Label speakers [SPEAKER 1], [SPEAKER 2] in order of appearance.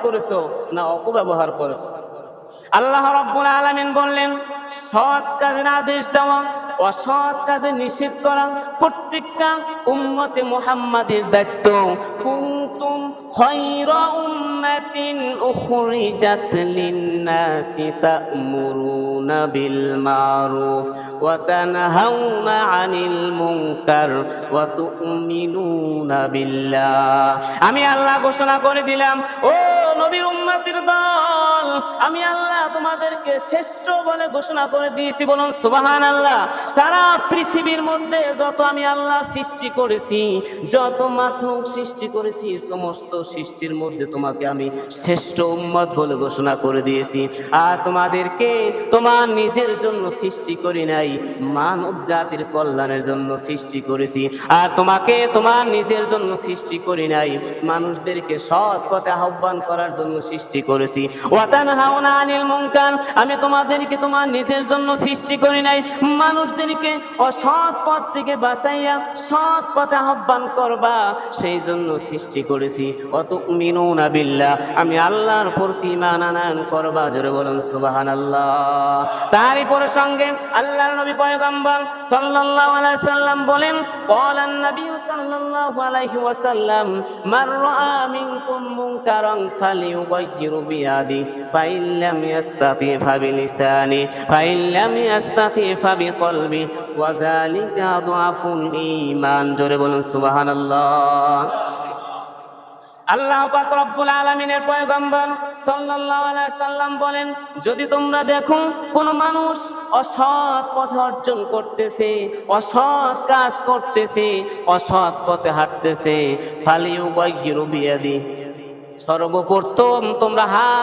[SPEAKER 1] করেছো না অপব্যবহার করেছো? আল্লাহ রাব্বুল আলামিন বললেন, সৎ কাজের আদেশ দেওয়া, অসৎ কাজে নিষেধ করা প্রত্যেকটা উম্মতে মুহাম্মাদের দায়িত্ব। কুনতুম খায়রা উম্মাতিন উখরিজাত লিন-নাসি তা'মুরুনা বিল মা'রুফ ওয়া তানহাউনা আনিল মুনকার ওয়া তু'মিনুনা বিল্লাহ। আমি আল্লাহ ঘোষণা করে দিলাম, ও নবীর উম্মতের দল, আমি আল্লাহ তোমাদেরকে শ্রেষ্ঠ বলে ঘোষণা করে দিয়েছি। বলুন সুবহানাল্লাহ। সারা পৃথিবীর মধ্যে যত আমি আল্লাহ সৃষ্টি করেছি, যত মাখলুক সৃষ্টি করেছি, সমস্ত সৃষ্টির মধ্যে তোমাকে আমি শ্রেষ্ঠ উম্মত বলে ঘোষণা করে দিয়েছি। আর তোমাদেরকে তোমার নিজের জন্য সৃষ্টি করি নাই, মানব জাতির কল্যাণের জন্য সৃষ্টি করেছি। আর তোমাকে তোমার নিজের জন্য সৃষ্টি করি নাই, মানুষদেরকে সৎ পথে আহ্বান করার জন্য সৃষ্টি করেছি। ওয়া তানহাউনা আনিল মুনকার, আমি তোমাদেরকে তোমার নিজের জন্য সৃষ্টি করি নাই, মানুষদেরকে অসৎ পথ থেকে বাঁচাইয়া সৎ পথে আহ্বান করবা সেই জন্য সৃষ্টি করেছি। ওয়া তু'মিনুনা বিল্লাহ, আমি আল্লাহর প্রতি ঈমান আনয়ন করবা। জোরে বলুন সুবহানাল্লাহ। তারই প্রসঙ্গে আল্লাহর নবী পয়গম্বর সাল্লাল্লাহু আলাইহি সাল্লাম বলেন, ক্বালান নবী সাল্লাল্লাহু আলাইহি ওয়াসাল্লাম, মান রাআ মিনকুম মুনকারান ফালিয়ুগাইয়িরু বিয়াদি ফাইন লাম ইয়াস্তাতি ফাবিলিসানি ফাইন লাম ইয়াস্তাতি ফাবিকলবি ওয়া যালিকা আদআফুল ঈমান। জোরে বলুন সুবহানাল্লাহ। আল্লাহ পাক রব্বুল আলামিনের পয়গম্বর সাল্লাল্লাহু আলাইহি সাল্লাম বলেন, যদি তোমরা দেখো কোন মানুষ অসৎ পথ অর্জন করতেছে, অসৎ কাজ করতেছে, অসৎ পথে হাঁটতেছে, ফালিয়ুগাইয়িরু বিয়াদি, সর্বপ্রথম তোমরা হাত